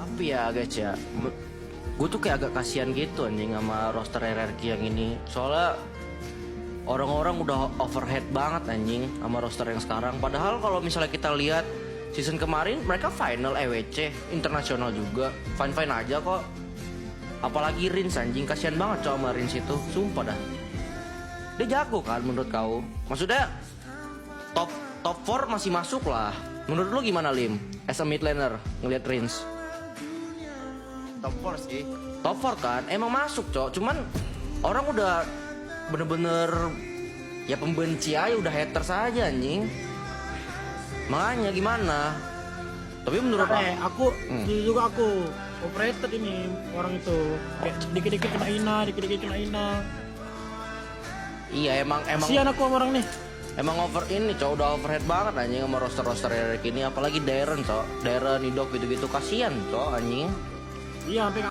Tapi ya guys ya, gue tuh kayak agak kasihan gitu anjing sama roster RRQ yang ini. Soalnya orang-orang udah overhead banget anjing sama roster yang sekarang. Padahal kalau misalnya kita lihat season kemarin mereka final EWC internasional juga, fine-fine aja kok. Apalagi Rins anjing, kasihan banget cowok sama Rins itu, sumpah dah. Dia jago kan menurut kau? Maksudnya top 4 masih masuk lah. Menurut lu gimana Lim? As a mid laner ngeliat Rins? Top 4 sih. Top 4 kan emang masuk cok, cuman orang udah bener-bener ya pembenci aja, udah haters aja anjing. Makanya gimana? Tapi menurut aku juga aku overrated ini orang itu. Kayak dikit-dikit kena Ina, dikit-dikit kena Ina. Iya emang Kasihan aku sama orang nih. emang over ini cok, udah overhead banget anjing sama roster RRQ ini, apalagi Darren cok, Darren, Nidok gitu-gitu, kasihan cok anjing. Iya, sampai